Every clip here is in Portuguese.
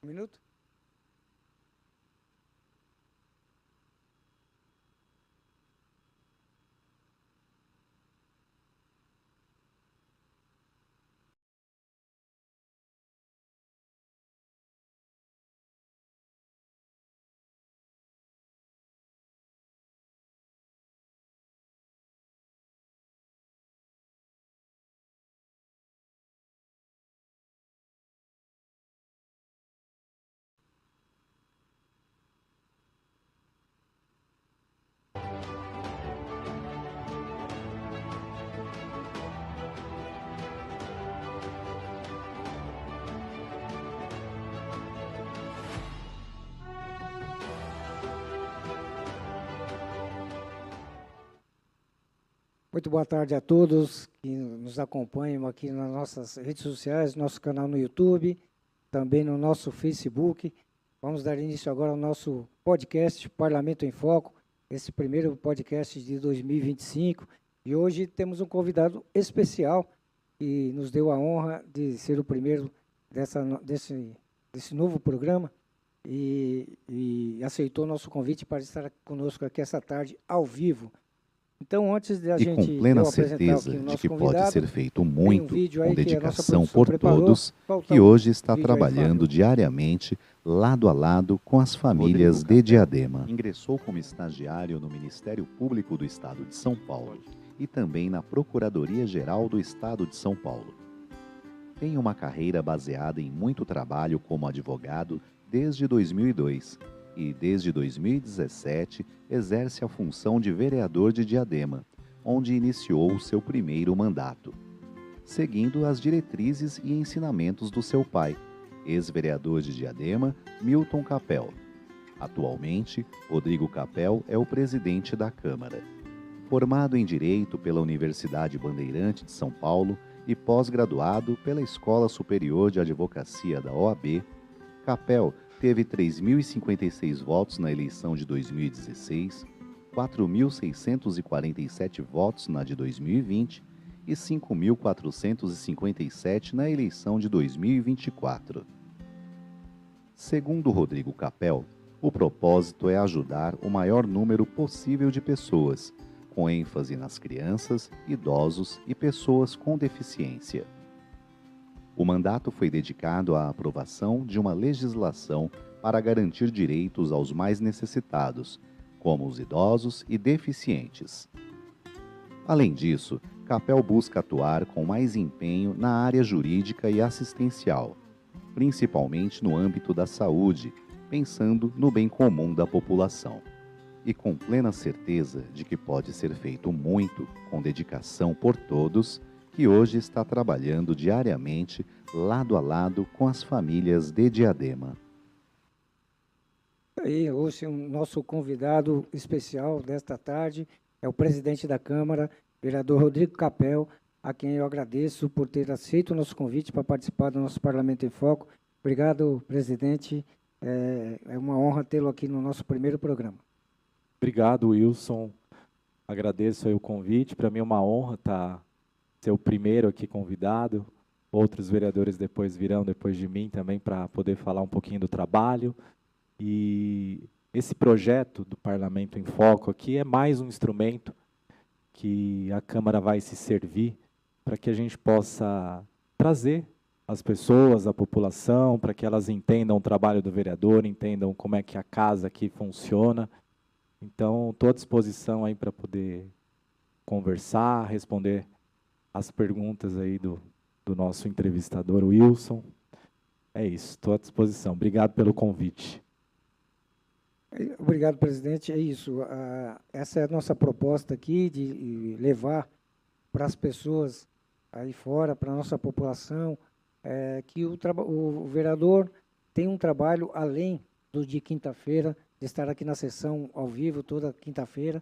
Um minuto? Muito boa tarde a todos que nos acompanham aqui nas nossas redes sociais, nosso canal no YouTube, também no nosso Facebook. Vamos dar início agora ao nosso podcast Parlamento em Foco, esse primeiro podcast de 2025. E hoje temos um convidado especial que nos deu a honra de ser o primeiro desse novo programa e aceitou nosso convite para estar conosco aqui essa tarde ao vivo. Então, antes de a gente com plena apresentar certeza aqui o de nosso que convidado, pode ser feito tem um muito vídeo com aí que a nossa dedicação produção por preparou. todos, Solta que o hoje está vídeo aí, trabalhando Fábio. diariamente, lado a lado, com as famílias Rodrigo de Capel Diadema. ingressou como estagiário no Ministério Público do Estado de São Paulo e também na Procuradoria-Geral do Estado de São Paulo. Tem uma carreira baseada em muito trabalho como advogado desde 2002 e, desde 2017, exerce a função de vereador de Diadema, onde iniciou o seu primeiro mandato, seguindo as diretrizes e ensinamentos do seu pai, ex-vereador de Diadema, Milton Capel. Atualmente, Rodrigo Capel é o presidente da Câmara. Formado em Direito pela Universidade Bandeirante de São Paulo e pós-graduado pela Escola Superior de Advocacia da OAB, Capel teve 3.056 votos na eleição de 2016, 4.647 votos na de 2020 e 5.457 na eleição de 2024. Segundo Rodrigo Capel, o propósito é ajudar o maior número possível de pessoas, com ênfase nas crianças, idosos e pessoas com deficiência. O mandato foi dedicado à aprovação de uma legislação para garantir direitos aos mais necessitados, como os idosos e deficientes. Além disso, Capel busca atuar com mais empenho na área jurídica e assistencial, principalmente no âmbito da saúde, pensando no bem comum da população. E com plena certeza de que pode ser feito muito com dedicação por todos, que hoje está trabalhando diariamente, lado a lado, com as famílias de Diadema. Aí, hoje, o nosso convidado especial desta tarde é o presidente da Câmara, vereador Rodrigo Capel, a quem eu agradeço por ter aceito o nosso convite para participar do nosso Parlamento em Foco. Obrigado, presidente. É uma honra tê-lo aqui no nosso primeiro programa. Obrigado, Wilson. Agradeço aí o convite. Para mim é uma honra ser o primeiro aqui convidado. Outros vereadores depois virão depois de mim também para poder falar um pouquinho do trabalho. E esse projeto do Parlamento em Foco aqui é mais um instrumento que a Câmara vai se servir para que a gente possa trazer as pessoas, a população, para que elas entendam o trabalho do vereador, entendam como é que a casa aqui funciona. Então, estou à disposição aí para poder conversar, responder as perguntas aí do nosso entrevistador, Wilson. É isso, estou à disposição. Obrigado pelo convite. Obrigado, presidente. É isso. Essa é a nossa proposta aqui, de levar para as pessoas aí fora, para a nossa população, que o vereador tem um trabalho além do de quinta-feira, de estar aqui na sessão ao vivo toda quinta-feira.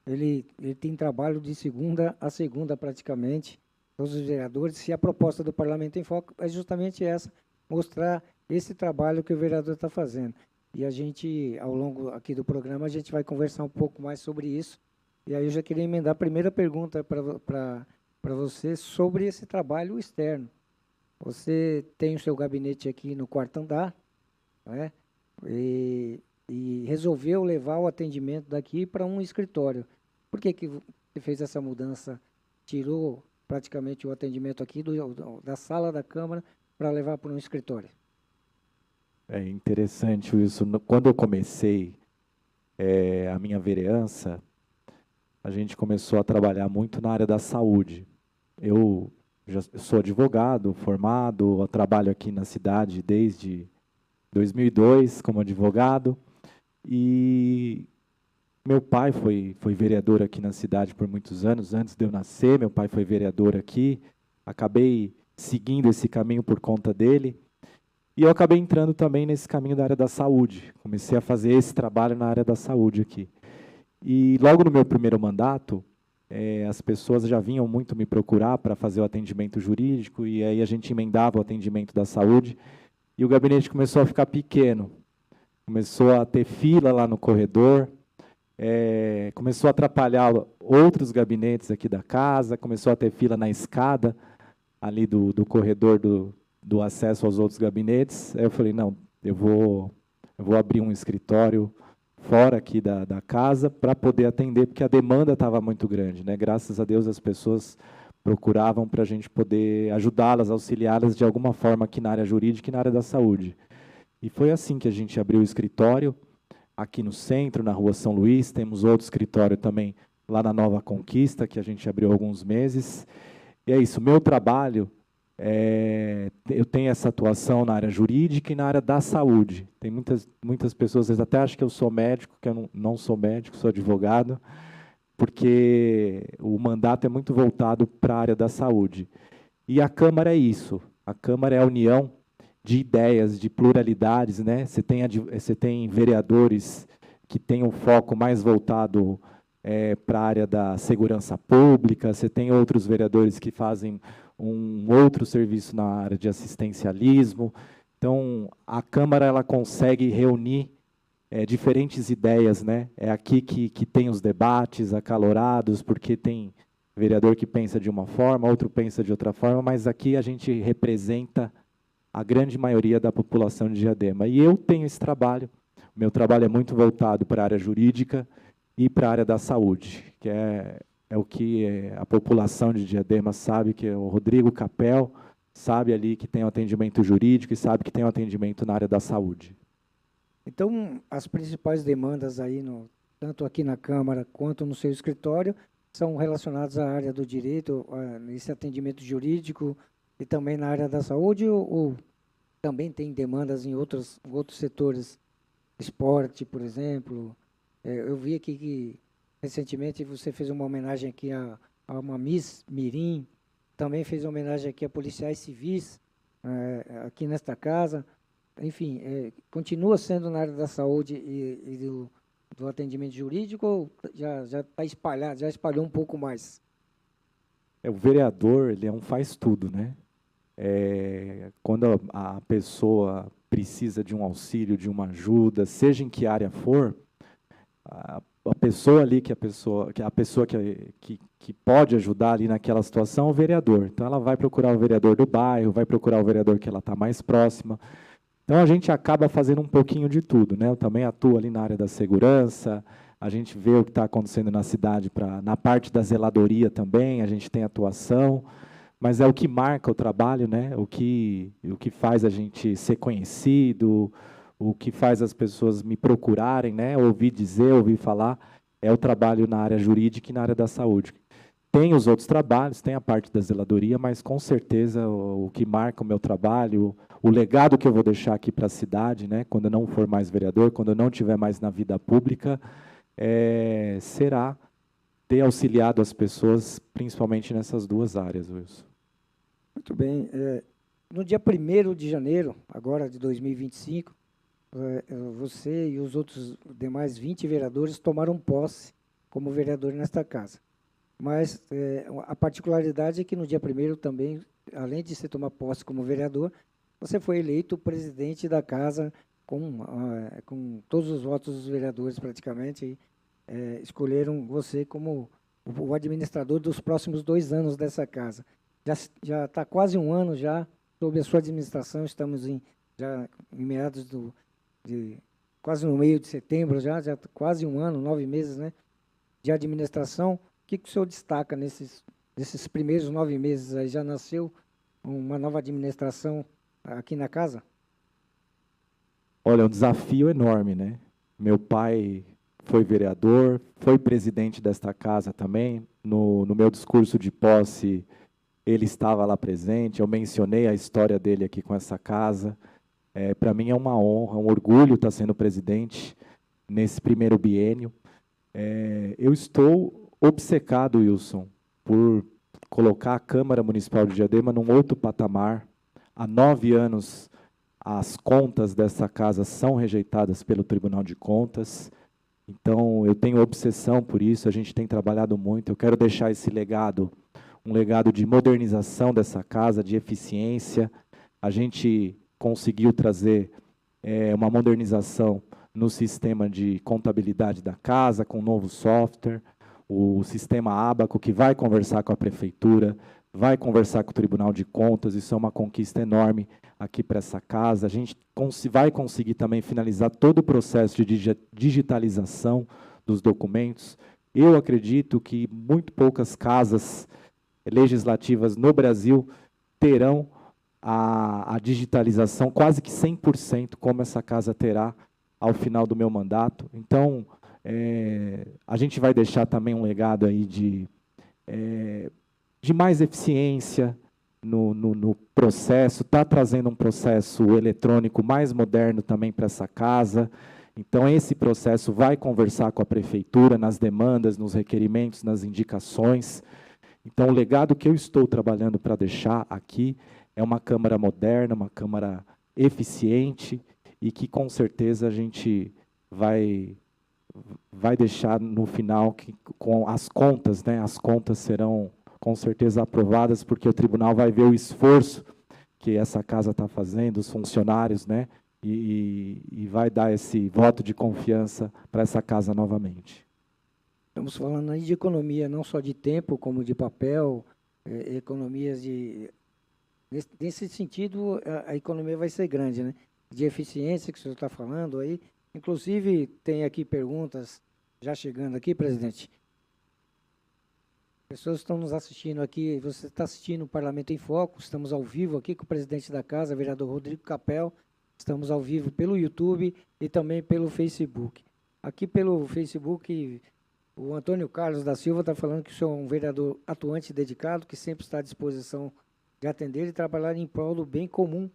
Ele tem trabalho de segunda a segunda, praticamente, todos os vereadores, e a proposta do Parlamento em Foco é justamente essa, mostrar esse trabalho que o vereador está fazendo. E a gente, ao longo aqui do programa, a gente vai conversar um pouco mais sobre isso. E aí eu já queria emendar a primeira pergunta para você sobre esse trabalho externo. Você tem o seu gabinete aqui no quarto andar, né? E resolveu levar o atendimento daqui para um escritório. Por que que você fez essa mudança? Tirou praticamente o atendimento aqui da sala da Câmara para levar para um escritório? É interessante isso. Quando eu comecei a minha vereança, a gente começou a trabalhar muito na área da saúde. Eu já sou advogado formado, eu trabalho aqui na cidade desde 2002 como advogado, e meu pai foi vereador aqui na cidade por muitos anos. Antes de eu nascer, meu pai foi vereador aqui. Acabei seguindo esse caminho por conta dele. E eu acabei entrando também nesse caminho da área da saúde. Comecei a fazer esse trabalho na área da saúde aqui. E logo no meu primeiro mandato, as pessoas já vinham muito me procurar para fazer o atendimento jurídico, e aí a gente emendava o atendimento da saúde, e o gabinete começou a ficar pequeno. Começou a ter fila lá no corredor, começou a atrapalhar outros gabinetes aqui da casa, começou a ter fila na escada ali do corredor do acesso aos outros gabinetes. Aí eu falei, não, eu vou abrir um escritório fora aqui da casa para poder atender, porque a demanda estava muito grande, né? Graças a Deus as pessoas procuravam para a gente poder ajudá-las, auxiliá-las de alguma forma aqui na área jurídica e na área da saúde. E foi assim que a gente abriu o escritório, aqui no centro, na Rua São Luís. Temos outro escritório também lá na Nova Conquista, que a gente abriu há alguns meses. E é isso, meu trabalho, eu tenho essa atuação na área jurídica e na área da saúde. Tem muitas pessoas, às vezes até acham que eu sou médico, que eu não sou médico, sou advogado, porque o mandato é muito voltado para a área da saúde. E a Câmara é isso, a Câmara é a união de ideias, de pluralidades, né? Você tem vereadores que têm um foco mais voltado para a área da segurança pública, você tem outros vereadores que fazem um outro serviço na área de assistencialismo. Então, a Câmara ela consegue reunir diferentes ideias, né? É aqui que tem os debates acalorados, porque tem vereador que pensa de uma forma, outro pensa de outra forma, mas aqui a gente representa a grande maioria da população de Diadema. E eu tenho esse trabalho. O meu trabalho é muito voltado para a área jurídica e para a área da saúde, que é o que a população de Diadema sabe, que é o Rodrigo Capel, sabe ali que tem o atendimento jurídico e sabe que tem o atendimento na área da saúde. Então, as principais demandas aí, tanto aqui na Câmara quanto no seu escritório, são relacionadas à área do direito, nesse atendimento jurídico e também na área da saúde, ou também tem demandas em outros setores, esporte, por exemplo? Eu vi aqui que recentemente você fez uma homenagem aqui a uma Miss Mirim, também fez uma homenagem aqui a policiais civis, aqui nesta casa. Enfim, continua sendo na área da saúde e do atendimento jurídico, ou já está espalhado, já espalhou um pouco mais? O vereador, ele é um faz-tudo, né? Quando a pessoa precisa de um auxílio, de uma ajuda, seja em que área for, a pessoa ali, que pode ajudar ali naquela situação é o vereador. Então, ela vai procurar o vereador do bairro, vai procurar o vereador que ela está mais próxima. Então, a gente acaba fazendo um pouquinho de tudo, né? Eu também atuo ali na área da segurança, a gente vê o que está acontecendo na cidade, na parte da zeladoria também, a gente tem atuação, mas é o que marca o trabalho, né? O que faz a gente ser conhecido, o que faz as pessoas me procurarem, né? Ouvir dizer, ouvir falar, é o trabalho na área jurídica e na área da saúde. Tem os outros trabalhos, tem a parte da zeladoria, mas com certeza o que marca o meu trabalho, o legado que eu vou deixar aqui para a cidade, né, quando eu não for mais vereador, quando eu não estiver mais na vida pública, será ter auxiliado as pessoas, principalmente nessas duas áreas, Wilson. Muito bem. No dia 1º de janeiro, agora de 2025, você e os outros demais 20 vereadores tomaram posse como vereador nesta casa. Mas a particularidade é que no dia 1º também, além de você tomar posse como vereador, você foi eleito presidente da casa com todos os votos dos vereadores praticamente, escolheram você como o administrador dos próximos 2 anos dessa casa. Já está quase um ano já sob a sua administração, estamos já em meados quase no meio de setembro, já quase um ano, 9 meses, né, de administração. O que o senhor destaca nesses primeiros 9 meses? Aí já nasceu uma nova administração aqui na casa? Olha, é um desafio enorme, né? Meu pai foi vereador, foi presidente desta casa também. No meu discurso de posse, ele estava lá presente. Eu mencionei a história dele aqui com essa casa. Para mim é uma honra, um orgulho estar sendo presidente nesse primeiro biênio. Eu estou obcecado, Wilson, por colocar a Câmara Municipal de Diadema num outro patamar. Há 9 anos, as contas dessa casa são rejeitadas pelo Tribunal de Contas. Então, eu tenho obsessão por isso, a gente tem trabalhado muito. Eu quero deixar esse legado, um legado de modernização dessa casa, de eficiência. A gente conseguiu trazer uma modernização no sistema de contabilidade da casa, com um novo software, o sistema Abaco, que vai conversar com a prefeitura, vai conversar com o Tribunal de Contas. Isso é uma conquista enorme aqui para essa casa. A gente vai conseguir também finalizar todo o processo de digitalização dos documentos. Eu acredito que muito poucas casas legislativas no Brasil terão a digitalização quase que 100%, como essa casa terá ao final do meu mandato. Então, a gente vai deixar também um legado aí de mais eficiência no processo, está trazendo um processo eletrônico mais moderno também para essa casa. Então, esse processo vai conversar com a prefeitura nas demandas, nos requerimentos, nas indicações. Então, o legado que eu estou trabalhando para deixar aqui é uma Câmara moderna, uma Câmara eficiente, e que, com certeza, a gente vai deixar no final com as contas, né? As contas serão, com certeza, aprovadas, porque o tribunal vai ver o esforço que essa casa está fazendo, os funcionários, né? E vai dar esse voto de confiança para essa casa novamente. Estamos falando aí de economia, não só de tempo, como de papel, economias de... Nesse sentido, a economia vai ser grande, né? De eficiência que o senhor está falando aí. Inclusive, tem aqui perguntas, já chegando aqui, presidente. Pessoas estão nos assistindo aqui, você está assistindo o Parlamento em Foco, estamos ao vivo aqui com o presidente da casa, vereador Rodrigo Capel. Estamos ao vivo pelo YouTube e também pelo Facebook. Aqui pelo Facebook, o Antônio Carlos da Silva está falando que o senhor é um vereador atuante e dedicado, que sempre está à disposição de atender e trabalhar em prol do bem comum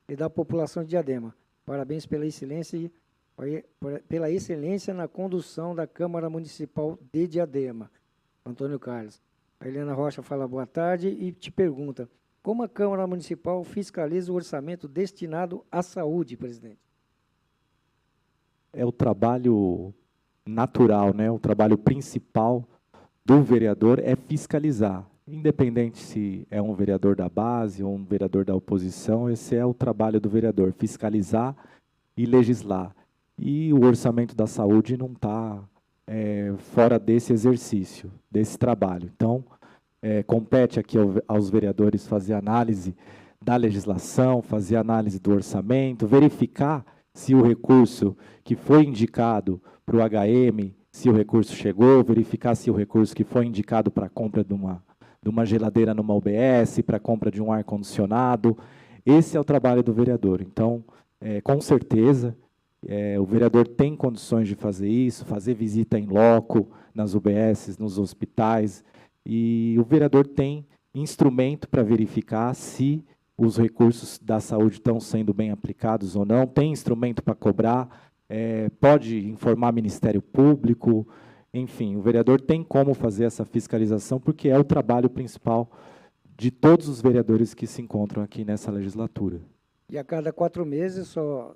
e da população de Diadema. Parabéns pela excelência na condução da Câmara Municipal de Diadema. Antônio Carlos. A Helena Rocha fala boa tarde e te pergunta: como a Câmara Municipal fiscaliza o orçamento destinado à saúde, presidente? É o trabalho natural, né? O trabalho principal do vereador é fiscalizar. Independente se é um vereador da base ou um vereador da oposição, esse é o trabalho do vereador, fiscalizar e legislar. E o orçamento da saúde não está fora desse exercício, desse trabalho. Então, compete aqui aos vereadores fazer análise da legislação, fazer análise do orçamento, verificar se o recurso que foi indicado para o HM, se o recurso chegou, verificar se o recurso que foi indicado para a compra de uma geladeira numa UBS, para a compra de um ar-condicionado. Esse é o trabalho do vereador. Então, com certeza, o vereador tem condições de fazer isso, fazer visita em loco, nas UBSs, nos hospitais, e o vereador tem instrumento para verificar se os recursos da saúde estão sendo bem aplicados ou não, tem instrumento para cobrar, pode informar Ministério Público, enfim, o vereador tem como fazer essa fiscalização, porque é o trabalho principal de todos os vereadores que se encontram aqui nessa legislatura. E a cada 4 meses, só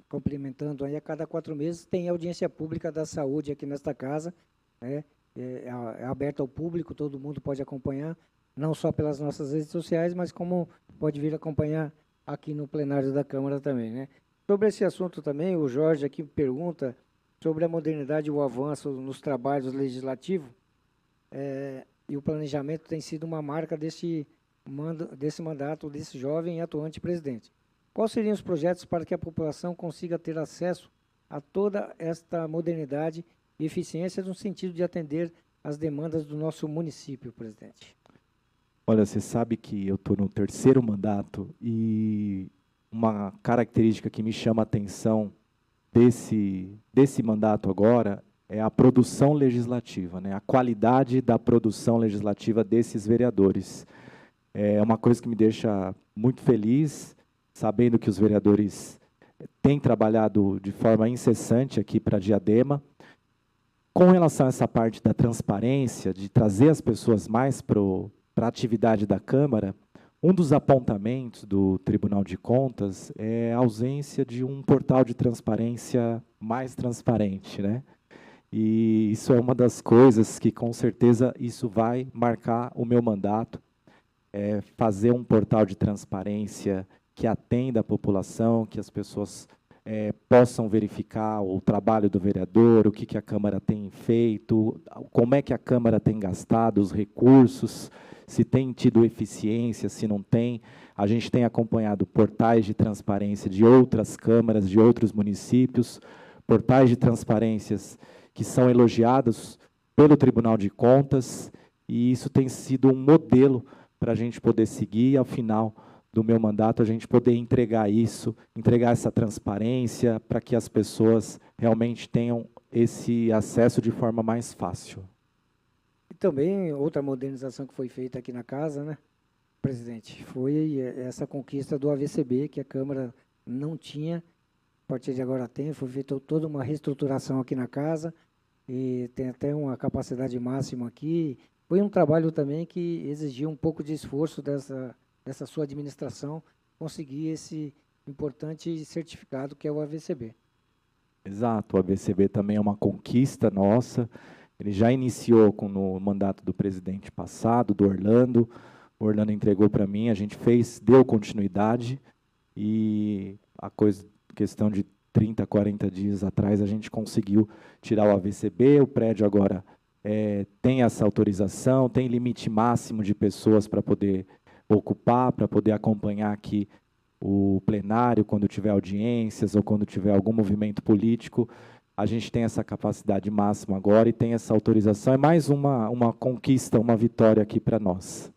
complementando aí, a cada 4 meses tem audiência pública da saúde aqui nesta casa, né? É aberto ao público, todo mundo pode acompanhar, não só pelas nossas redes sociais, mas como pode vir acompanhar aqui no plenário da Câmara também, né? Sobre esse assunto também, o Jorge aqui pergunta sobre a modernidade e o avanço nos trabalhos legislativos, e o planejamento tem sido uma marca desse mandato desse jovem e atuante presidente. Quais seriam os projetos para que a população consiga ter acesso a toda esta modernidade e eficiência no sentido de atender às demandas do nosso município, presidente? Olha, você sabe que eu estou no terceiro mandato e uma característica que me chama a atenção desse mandato agora é a produção legislativa, né? A qualidade da produção legislativa desses vereadores. É uma coisa que me deixa muito feliz, sabendo que os vereadores têm trabalhado de forma incessante aqui para Diadema. Com relação a essa parte da transparência, de trazer as pessoas mais para a atividade da Câmara, um dos apontamentos do Tribunal de Contas é a ausência de um portal de transparência mais transparente, né? E isso é uma das coisas que, com certeza, isso vai marcar o meu mandato, fazer um portal de transparência que atenda a população, que as pessoas possam verificar o trabalho do vereador, o que a Câmara tem feito, como é que a Câmara tem gastado os recursos, se tem tido eficiência, se não tem. A gente tem acompanhado portais de transparência de outras câmaras, de outros municípios, portais de transparências que são elogiados pelo Tribunal de Contas, e isso tem sido um modelo para a gente poder seguir, e ao final do meu mandato, a gente poder entregar isso, entregar essa transparência, para que as pessoas realmente tenham esse acesso de forma mais fácil. E também outra modernização que foi feita aqui na casa, né, presidente, foi essa conquista do AVCB, que a Câmara não tinha, a partir de agora tem, foi feita toda uma reestruturação aqui na casa, e tem até uma capacidade máxima aqui. Foi um trabalho também que exigiu um pouco de esforço dessa sua administração, conseguir esse importante certificado que é o AVCB. Exato, o AVCB também é uma conquista nossa. Ele já iniciou no mandato do presidente passado, do Orlando. O Orlando entregou para mim, a gente deu continuidade, e questão de 30, 40 dias atrás, a gente conseguiu tirar o AVCB. O prédio agora tem essa autorização, tem limite máximo de pessoas para poder ocupar, para poder acompanhar aqui o plenário, quando tiver audiências ou quando tiver algum movimento político. A gente tem essa capacidade máxima agora e tem essa autorização. É mais uma conquista, uma vitória aqui para nós.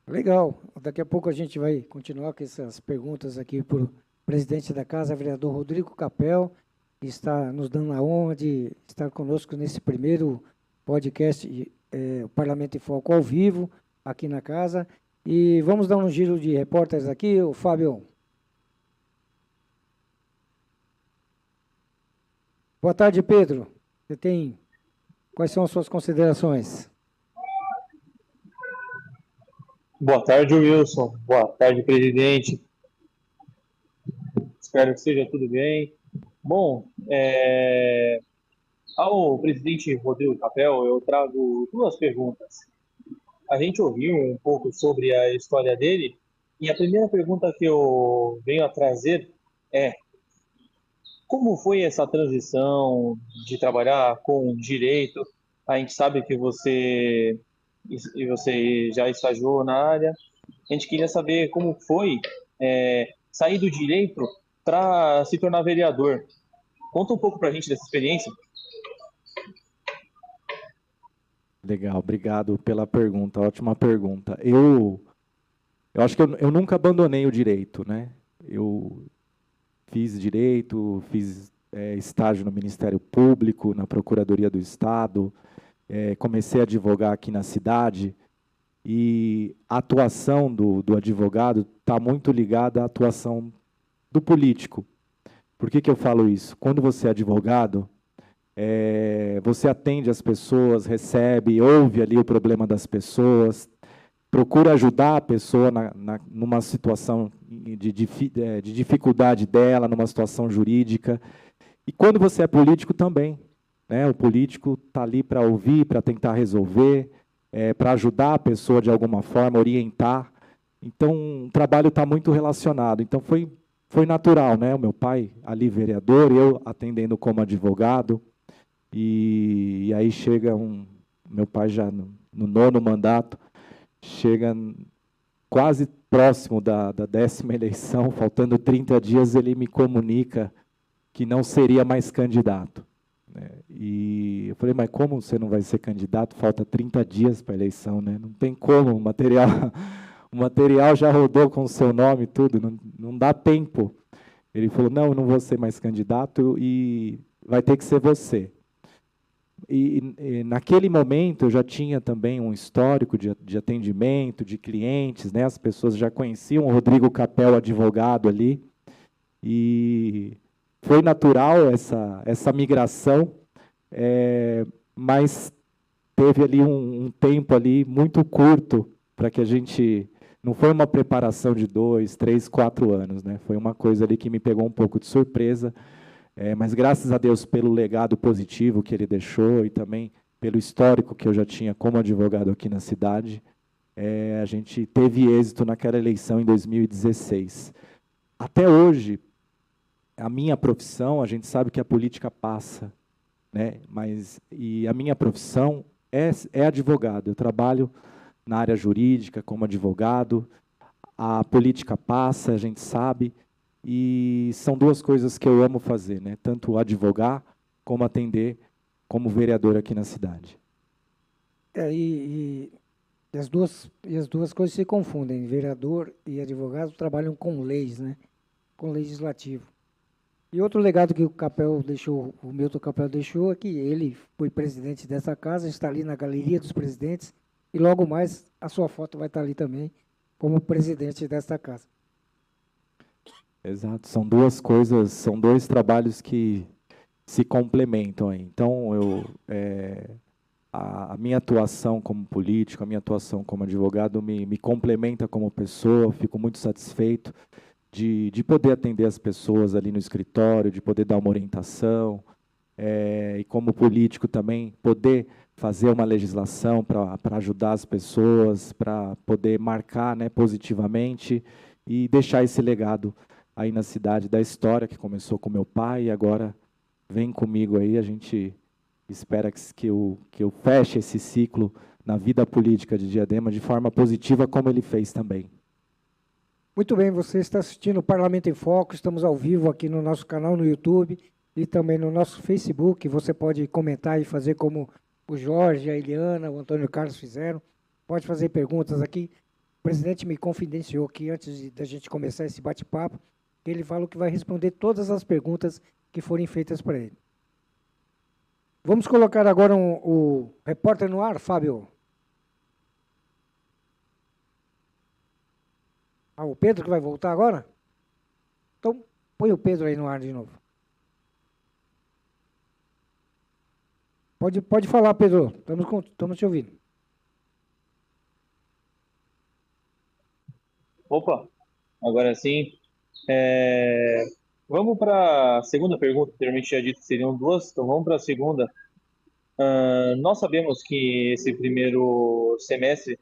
Legal. Daqui a pouco a gente vai continuar com essas perguntas aqui para o presidente da Casa, vereador Rodrigo Capel, que está nos dando a honra de estar conosco nesse primeiro podcast, o Parlamento em Foco ao vivo, aqui na casa. E vamos dar um giro de repórteres aqui, o Fábio. Boa tarde, Pedro. Quais são as suas considerações? Boa tarde, Wilson. Boa tarde, presidente. Espero que esteja tudo bem. Bom, ao presidente Rodrigo Capel, eu trago duas perguntas. A gente ouviu um pouco sobre a história dele, e a primeira pergunta que eu venho a trazer é: como foi essa transição de trabalhar com direito? A gente sabe que você já estagiou na área. A gente queria saber como foi sair do direito para se tornar vereador. Conta um pouco para a gente dessa experiência. Legal, obrigado pela pergunta, ótima pergunta. Eu acho que eu nunca abandonei o direito, né? Eu fiz direito, fiz estágio no Ministério Público, na Procuradoria do Estado, comecei a advogar aqui na cidade, e a atuação do advogado está muito ligada à atuação do político. Por que eu falo isso? Quando você é advogado, você atende as pessoas, recebe, ouve ali o problema das pessoas, procura ajudar a pessoa numa situação de dificuldade dela, numa situação jurídica. E quando você é político também, né? O político está ali para ouvir, para tentar resolver, para ajudar a pessoa de alguma forma, orientar. Então, o trabalho está muito relacionado. Então, foi natural, né? O meu pai ali vereador, eu atendendo como advogado. E aí chega meu pai já no 9º mandato, chega quase próximo da 10ª eleição, faltando 30 dias, ele me comunica que não seria mais candidato, né? E eu falei, mas como você não vai ser candidato? Falta 30 dias para a eleição, né? Não tem como, o material já rodou com o seu nome e tudo, não dá tempo. Ele falou, não, eu não vou ser mais candidato e vai ter que ser você. E naquele momento eu já tinha também um histórico de atendimento, de clientes, né? As pessoas já conheciam o Rodrigo Capel, advogado ali, e foi natural essa migração, mas teve ali um tempo ali muito curto para que a gente... Não foi uma preparação de 2, 3, 4 anos, né? Foi uma coisa ali que me pegou um pouco de surpresa, mas graças a Deus pelo legado positivo que ele deixou e também pelo histórico que eu já tinha como advogado aqui na cidade, a gente teve êxito naquela eleição em 2016. Até hoje, a minha profissão, a gente sabe que a política passa, né? E a minha profissão é advogado. Eu trabalho na área jurídica como advogado, a política passa, a gente sabe, e são duas coisas que eu amo fazer, né? Tanto advogar como atender como vereador aqui na cidade. E as duas coisas se confundem. Vereador e advogado trabalham com leis, né? Com legislativo. E outro legado que o Capel deixou, o Milton Capel deixou, é que ele foi presidente dessa casa, está ali na galeria dos presidentes, e logo mais a sua foto vai estar ali também, como presidente desta casa. Exato, são duas coisas, são dois trabalhos que se complementam aí. Então, a minha atuação como político, a minha atuação como advogado me complementa como pessoa, fico muito satisfeito de poder atender as pessoas ali no escritório, de poder dar uma orientação, e como político também poder fazer uma legislação para ajudar as pessoas, para poder marcar, né, positivamente e deixar esse legado aí na cidade da história que começou com meu pai e agora vem comigo aí. A gente espera que eu feche esse ciclo na vida política de Diadema de forma positiva, como ele fez também. Muito bem, você está assistindo o Parlamento em Foco, estamos ao vivo aqui no nosso canal no YouTube e também no nosso Facebook. Você pode comentar e fazer como o Jorge, a Eliana, o Antônio Carlos fizeram. Pode fazer perguntas aqui. O presidente me confidenciou que antes da gente começar esse bate-papo, ele falou que vai responder todas as perguntas que forem feitas para ele. Vamos colocar agora o repórter no ar, Fábio. O Pedro que vai voltar agora? Então, põe o Pedro aí no ar de novo. Pode falar, Pedro. Estamos te ouvindo. Opa, agora sim. Vamos para a segunda pergunta. Anteriormente tinha dito que seriam duas, então vamos para a segunda. Nós sabemos que esse primeiro semestre,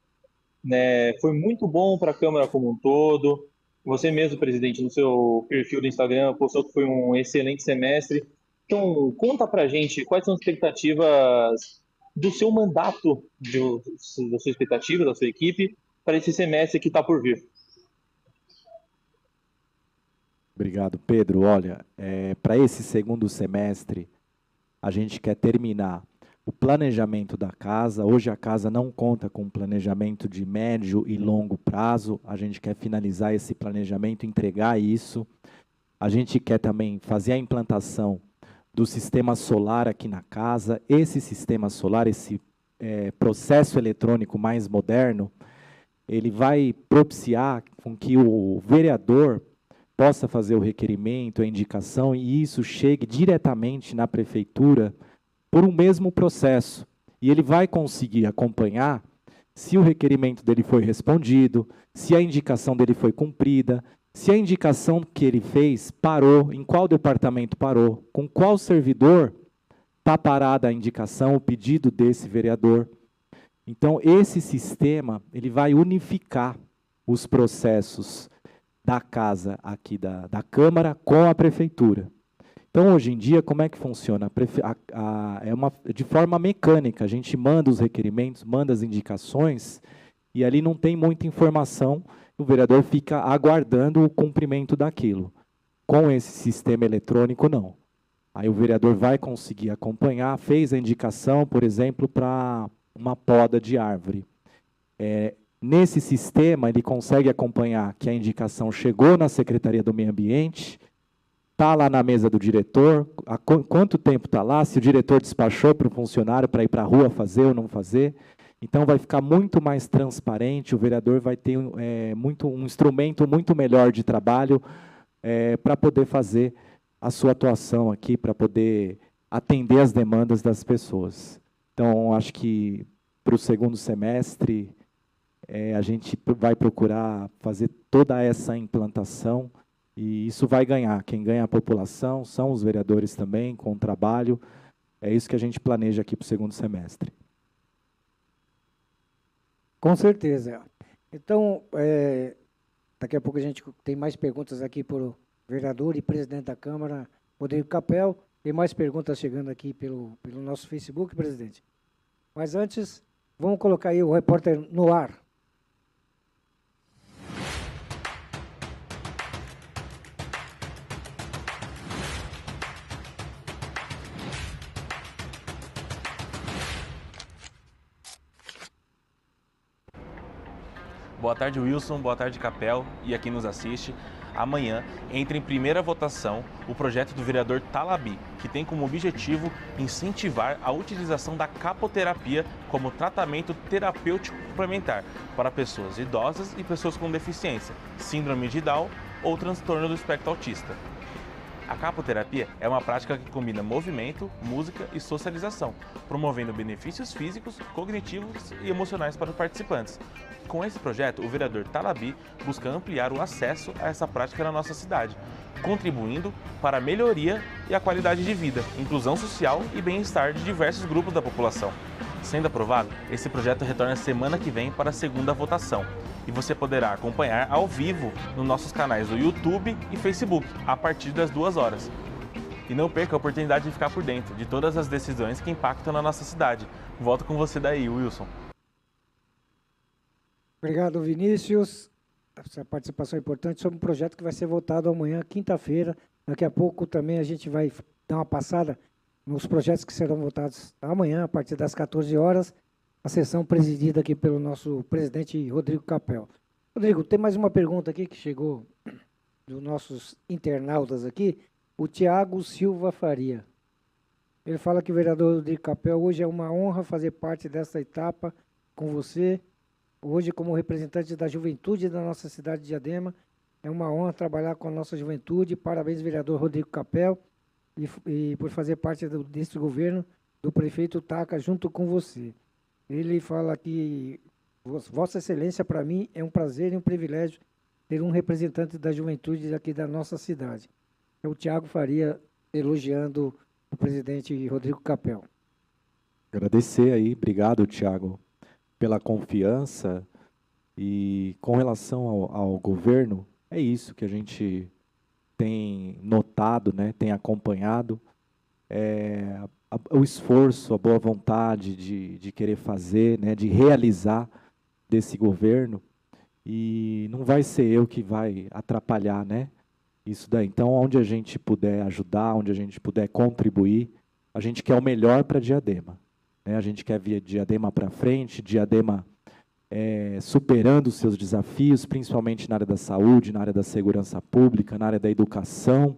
né, foi muito bom para a Câmara como um todo. Você mesmo, presidente, no seu perfil do Instagram, postou que foi um excelente semestre. Então, conta para a gente quais são as expectativas do seu mandato, da sua expectativa, da sua equipe, para esse semestre que está por vir. Obrigado, Pedro. Olha, para esse segundo semestre, a gente quer terminar o planejamento da casa. Hoje a casa não conta com um planejamento de médio e longo prazo. A gente quer finalizar esse planejamento, entregar isso. A gente quer também fazer a implantação do sistema solar aqui na casa. Esse sistema solar, esse processo eletrônico mais moderno, ele vai propiciar com que o vereador possa fazer o requerimento, a indicação, e isso chegue diretamente na prefeitura por um mesmo processo. E ele vai conseguir acompanhar se o requerimento dele foi respondido, se a indicação dele foi cumprida, se a indicação que ele fez parou, em qual departamento parou, com qual servidor está parada a indicação, o pedido desse vereador. Então, esse sistema ele vai unificar os processos da casa aqui da Câmara com a prefeitura. Então, hoje em dia, como é que funciona? De forma mecânica, a gente manda os requerimentos, manda as indicações, e ali não tem muita informação, o vereador fica aguardando o cumprimento daquilo. Com esse sistema eletrônico, não. Aí o vereador vai conseguir acompanhar, fez a indicação, por exemplo, para uma poda de árvore. Nesse sistema, ele consegue acompanhar que a indicação chegou na Secretaria do Meio Ambiente, está lá na mesa do diretor, há quanto tempo está lá, se o diretor despachou para o funcionário para ir para a rua fazer ou não fazer. Então, vai ficar muito mais transparente, o vereador vai ter um instrumento muito melhor de trabalho para poder fazer a sua atuação aqui, para poder atender as demandas das pessoas. Então, acho que para o segundo semestre, a gente vai procurar fazer toda essa implantação, e isso vai ganhar. Quem ganha é a população, são os vereadores também, com o trabalho. É isso que a gente planeja aqui para o segundo semestre. Com certeza. Então, daqui a pouco a gente tem mais perguntas aqui para o vereador e presidente da Câmara, Rodrigo Capel. Tem mais perguntas chegando aqui pelo nosso Facebook, presidente. Mas antes, vamos colocar aí o repórter no ar. Boa tarde, Wilson. Boa tarde, Capel e a quem nos assiste. Amanhã entra em primeira votação o projeto do vereador Talabi, que tem como objetivo incentivar a utilização da capoterapia como tratamento terapêutico complementar para pessoas idosas e pessoas com deficiência, síndrome de Down ou transtorno do espectro autista. A capoterapia é uma prática que combina movimento, música e socialização, promovendo benefícios físicos, cognitivos e emocionais para os participantes. Com esse projeto, o vereador Talabi busca ampliar o acesso a essa prática na nossa cidade, contribuindo para a melhoria e a qualidade de vida, inclusão social e bem-estar de diversos grupos da população. Sendo aprovado, esse projeto retorna semana que vem para a segunda votação. E você poderá acompanhar ao vivo nos nossos canais do YouTube e Facebook, a partir das 2 horas. E não perca a oportunidade de ficar por dentro de todas as decisões que impactam na nossa cidade. Volto com você daí, Wilson. Obrigado, Vinícius. Essa participação é importante sobre um projeto que vai ser votado amanhã, quinta-feira. Daqui a pouco também a gente vai dar uma passada nos projetos que serão votados amanhã, a partir das 14 horas. A sessão presidida aqui pelo nosso presidente Rodrigo Capel. Rodrigo, tem mais uma pergunta aqui que chegou dos nossos internautas aqui, o Tiago Silva Faria. Ele fala que o vereador Rodrigo Capel, hoje é uma honra fazer parte dessa etapa com você. Hoje, como representante da juventude da nossa cidade de Diadema, é uma honra trabalhar com a nossa juventude. Parabéns, vereador Rodrigo Capel, e por fazer parte desse governo do prefeito Taca junto com você. Ele fala que, Vossa Excelência, para mim, é um prazer e um privilégio ter um representante da juventude aqui da nossa cidade. É o Tiago Faria elogiando o presidente Rodrigo Capel. Agradecer aí, obrigado, Tiago, pela confiança. E com relação ao governo, é isso que a gente tem notado, né, tem acompanhado. O esforço, a boa vontade de querer fazer, né, de realizar desse governo, e não vai ser eu que vai atrapalhar, né, isso daí. Então, onde a gente puder ajudar, onde a gente puder contribuir, a gente quer o melhor para Diadema, né? A gente quer ver Diadema para frente, Diadema superando os seus desafios, principalmente na área da saúde, na área da segurança pública, na área da educação.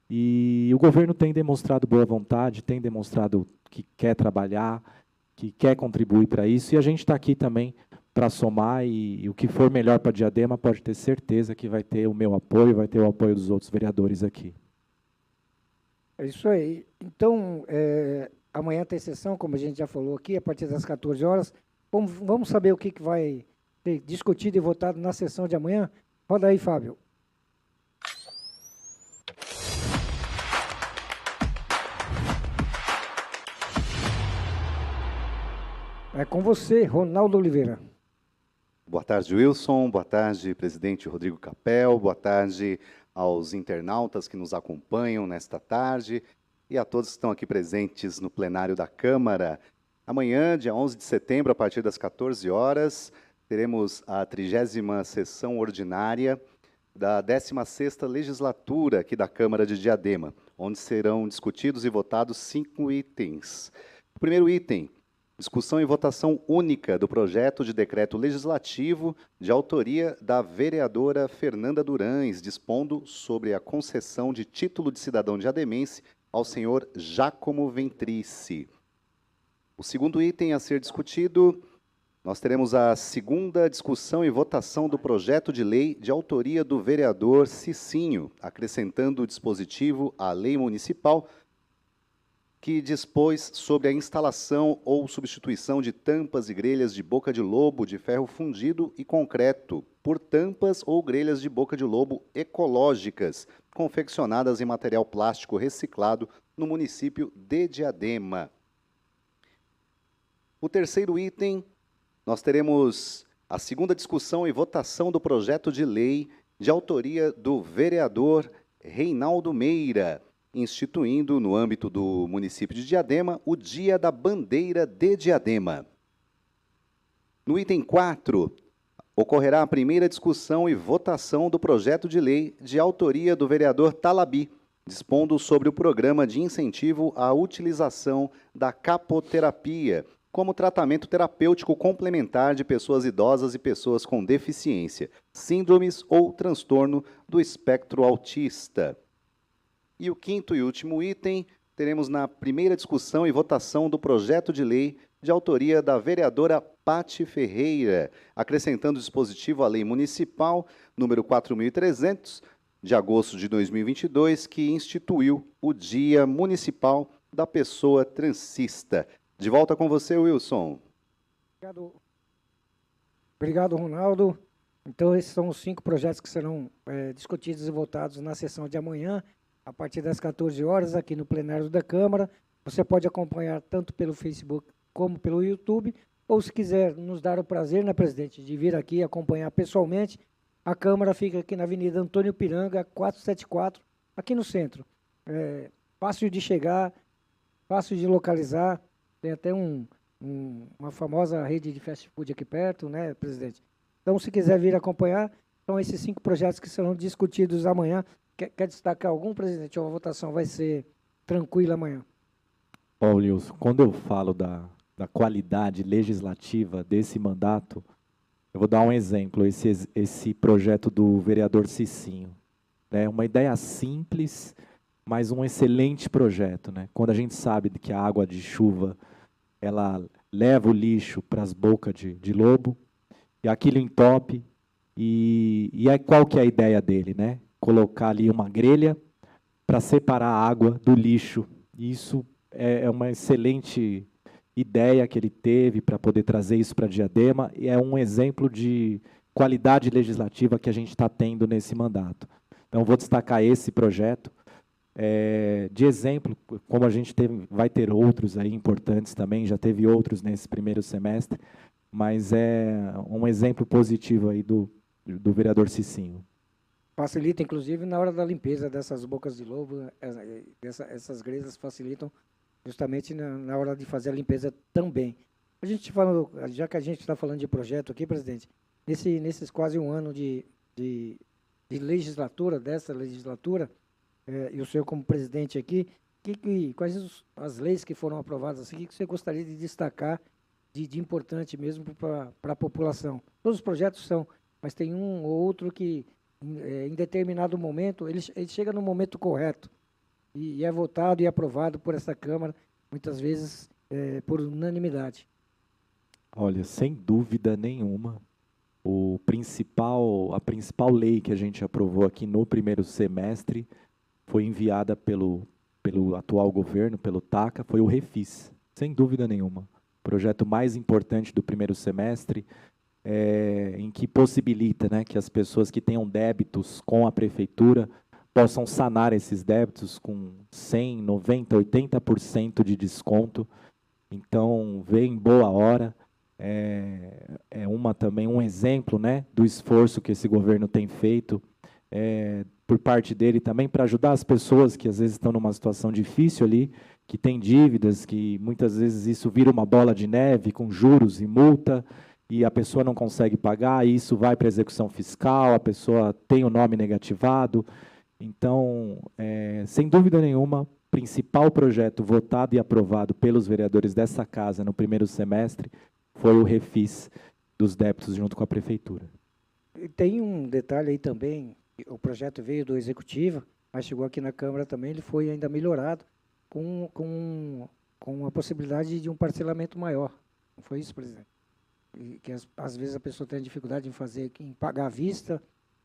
E o governo tem demonstrado boa vontade, tem demonstrado que quer trabalhar, que quer contribuir para isso, e a gente está aqui também para somar, e o que for melhor para Diadema pode ter certeza que vai ter o meu apoio, vai ter o apoio dos outros vereadores aqui. É isso aí. Então, amanhã tem sessão, como a gente já falou aqui, a partir das 14 horas. Vamos saber o que vai ser discutido e votado na sessão de amanhã? Roda aí, Fábio. É com você, Ronaldo Oliveira. Boa tarde, Wilson. Boa tarde, presidente Rodrigo Capel. Boa tarde aos internautas que nos acompanham nesta tarde e a todos que estão aqui presentes no plenário da Câmara. Amanhã, dia 11 de setembro, a partir das 14 horas, teremos a 30ª sessão ordinária da 16ª legislatura aqui da Câmara de Diadema, onde serão discutidos e votados 5 itens. O primeiro item, discussão e votação única do projeto de decreto legislativo de autoria da vereadora Fernanda Durães, dispondo sobre a concessão de título de cidadão diademense ao senhor Giacomo Ventrice. O segundo item a ser discutido, nós teremos a segunda discussão e votação do projeto de lei de autoria do vereador Cicinho, acrescentando o dispositivo à lei municipal que dispôs sobre a instalação ou substituição de tampas e grelhas de boca de lobo de ferro fundido e concreto por tampas ou grelhas de boca de lobo ecológicas, confeccionadas em material plástico reciclado no município de Diadema. O terceiro item, nós teremos a segunda discussão e votação do projeto de lei de autoria do vereador Reinaldo Meira, instituindo, no âmbito do município de Diadema, o Dia da Bandeira de Diadema. No item 4, ocorrerá a primeira discussão e votação do projeto de lei de autoria do vereador Talabi, dispondo sobre o programa de incentivo à utilização da capoterapia como tratamento terapêutico complementar de pessoas idosas e pessoas com deficiência, síndromes ou transtorno do espectro autista. E o quinto e último item, teremos na primeira discussão e votação do projeto de lei de autoria da vereadora Pati Ferreira, acrescentando o dispositivo à lei municipal número 4.300, de agosto de 2022, que instituiu o Dia Municipal da Pessoa Transista. De volta com você, Wilson. Obrigado, Ronaldo. Então, esses são os 5 projetos que serão discutidos e votados na sessão de amanhã, a partir das 14 horas, aqui no plenário da Câmara. Você pode acompanhar tanto pelo Facebook como pelo YouTube, ou se quiser nos dar o prazer, né, presidente, de vir aqui acompanhar pessoalmente, a Câmara fica aqui na Avenida Antônio Piranga, 474, aqui no centro. Fácil de chegar, fácil de localizar, tem até uma famosa rede de fast food aqui perto, né, presidente? Então, se quiser vir acompanhar, são esses 5 projetos que serão discutidos amanhã. Quer destacar algum, presidente? Ou a votação vai ser tranquila amanhã? Wilson, quando eu falo da qualidade legislativa desse mandato, eu vou dar um exemplo, esse projeto do vereador Cicinho. É uma ideia simples, mas um excelente projeto, né? Quando a gente sabe que a água de chuva ela leva o lixo para as bocas de lobo, e aquilo entope, e qual que é a ideia dele, né? Colocar ali uma grelha para separar a água do lixo. Isso é uma excelente ideia que ele teve para poder trazer isso para Diadema, e é um exemplo de qualidade legislativa que a gente está tendo nesse mandato. Então, vou destacar esse projeto. De exemplo, como a gente vai ter outros aí importantes também, já teve outros nesse primeiro semestre, mas é um exemplo positivo aí do vereador Cicinho. Facilita, inclusive, na hora da limpeza dessas bocas de lobo, essas grelhas facilitam justamente na hora de fazer a limpeza também. A gente falando, já que a gente está falando de projeto aqui, presidente, nesses quase um ano de legislatura, dessa legislatura, e o senhor como presidente aqui, quais as leis que foram aprovadas assim, que você gostaria de destacar de importante mesmo para a população? Todos os projetos são, mas tem um ou outro que, em determinado momento, ele chega no momento correto e é votado e aprovado por essa Câmara, muitas vezes por unanimidade. Olha, sem dúvida nenhuma, a principal lei que a gente aprovou aqui no primeiro semestre foi enviada pelo atual governo, pelo TACA, foi o Refis, sem dúvida nenhuma. O projeto mais importante do primeiro semestre, em que possibilita, né, que as pessoas que tenham débitos com a prefeitura possam sanar esses débitos com 100%, 90%, 80% de desconto. Então, veio em boa hora. Também um exemplo, né, do esforço que esse governo tem feito por parte dele também para ajudar as pessoas que às vezes estão numa situação difícil ali, que têm dívidas, que muitas vezes isso vira uma bola de neve com juros e multa, e a pessoa não consegue pagar, e isso vai para a execução fiscal, a pessoa tem o nome negativado. Então, sem dúvida nenhuma, o principal projeto votado e aprovado pelos vereadores dessa casa no primeiro semestre foi o refis dos débitos junto com a prefeitura. E tem um detalhe aí também, o projeto veio do Executivo, mas chegou aqui na Câmara também, ele foi ainda melhorado com a possibilidade de um parcelamento maior. Não foi isso, presidente? E que às vezes a pessoa tem dificuldade em pagar à vista,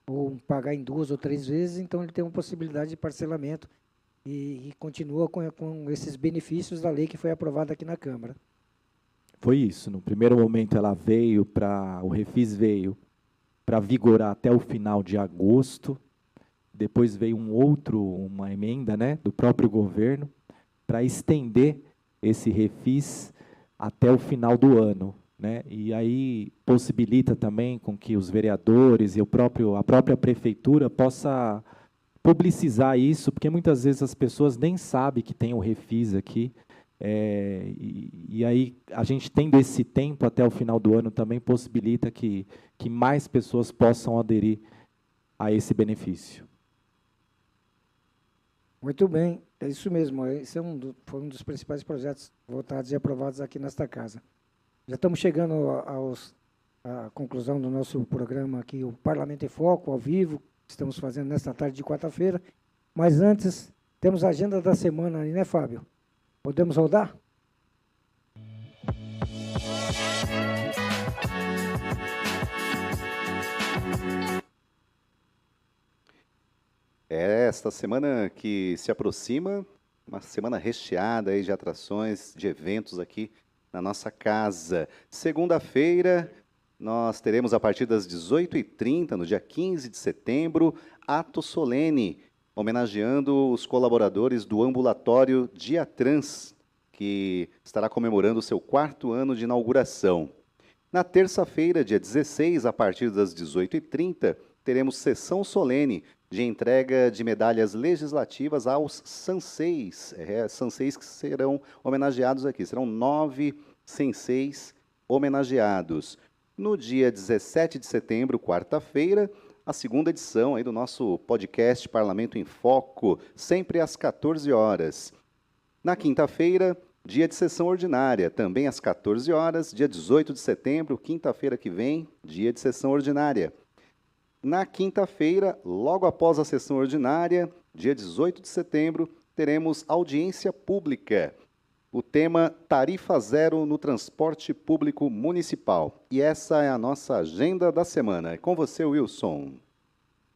ou pagar em 2 ou 3 vezes, então ele tem uma possibilidade de parcelamento e continua com esses benefícios da lei que foi aprovada aqui na Câmara. Foi isso. No primeiro momento o refis veio para vigorar até o final de agosto. Depois veio uma emenda, né, do próprio governo para estender esse refis até o final do ano, né? E aí possibilita também com que os vereadores e a própria prefeitura possa publicizar isso, porque muitas vezes as pessoas nem sabem que tem o refis aqui. E aí a gente tendo esse tempo até o final do ano também possibilita que mais pessoas possam aderir a esse benefício. Muito bem, é isso mesmo. Esse foi um dos principais projetos votados e aprovados aqui nesta casa. Já estamos chegando à conclusão do nosso programa aqui, o Parlamento em Foco, ao vivo, que estamos fazendo nesta tarde de quarta-feira. Mas antes, temos a agenda da semana aí, né, Fábio? Podemos rodar? Esta semana que se aproxima, uma semana recheada aí de atrações, de eventos aqui na nossa casa. Segunda-feira, nós teremos a partir das 18h30, no dia 15 de setembro, ato solene, homenageando os colaboradores do Ambulatório Dia Trans, que estará comemorando o seu 4º ano de inauguração. Na terça-feira, dia 16, a partir das 18h30, teremos sessão solene de entrega de medalhas legislativas aos senseis, senseis que serão homenageados aqui. Serão 9 senseis homenageados. No dia 17 de setembro, quarta-feira, a segunda edição aí do nosso podcast Parlamento em Foco, sempre às 14 horas. Na quinta-feira, dia de sessão ordinária, também às 14 horas, dia 18 de setembro, quinta-feira que vem, dia de sessão ordinária. Na quinta-feira, logo após a sessão ordinária, dia 18 de setembro, teremos audiência pública. O tema Tarifa Zero no Transporte Público Municipal. E essa é a nossa agenda da semana. É com você, Wilson.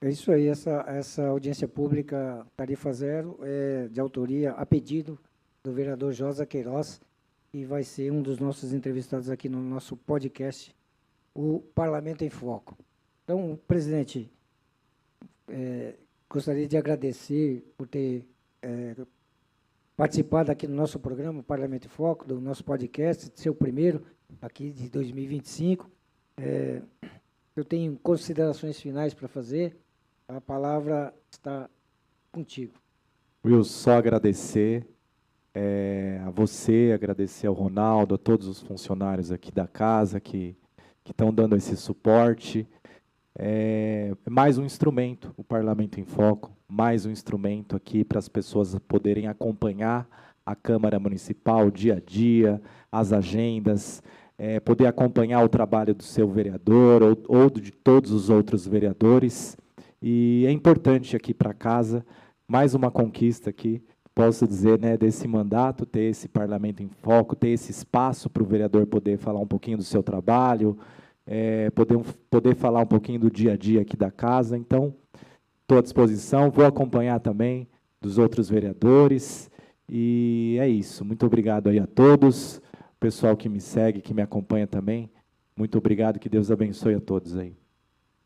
É isso aí, essa audiência pública Tarifa Zero é de autoria, a pedido do vereador Josa Queiroz, e vai ser um dos nossos entrevistados aqui no nosso podcast, o Parlamento em Foco. Então, presidente, gostaria de agradecer por ter participado aqui no nosso programa, Parlamento em Foco, do nosso podcast, de ser o primeiro aqui de 2025. Eu tenho considerações finais para fazer. A palavra está contigo. Will, só agradecer a você, agradecer ao Ronaldo, a todos os funcionários aqui da casa que estão dando esse suporte. Mais um instrumento, o Parlamento em Foco, mais um instrumento aqui para as pessoas poderem acompanhar a Câmara Municipal, dia a dia, as agendas, poder acompanhar o trabalho do seu vereador ou de todos os outros vereadores. E é importante aqui para casa, mais uma conquista aqui, posso dizer, né, desse mandato, ter esse Parlamento em Foco, ter esse espaço para o vereador poder falar um pouquinho do seu trabalho, poder falar um pouquinho do dia a dia aqui da casa. Então, estou à disposição, vou acompanhar também dos outros vereadores, e é isso. Muito obrigado aí a todos, o pessoal que me segue, que me acompanha também, muito obrigado, que Deus abençoe a todos aí.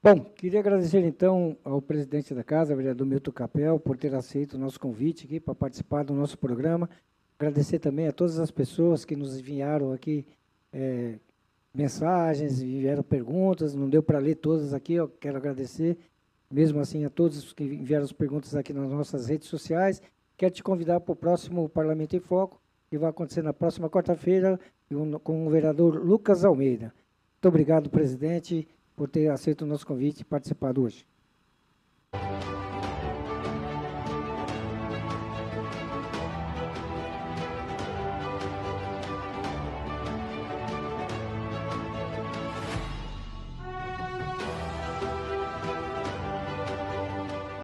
Bom, queria agradecer então ao presidente da casa, vereador Milton Capel, por ter aceito o nosso convite aqui para participar do nosso programa. Agradecer também a todas as pessoas que nos enviaram aqui mensagens, enviaram perguntas, não deu para ler todas aqui, eu quero agradecer, mesmo assim, a todos que enviaram as perguntas aqui nas nossas redes sociais. Quero te convidar para o próximo Parlamento em Foco, que vai acontecer na próxima quarta-feira, com o vereador Lucas Almeida. Muito Muito obrigado, presidente, por ter aceito o nosso convite e participado hoje.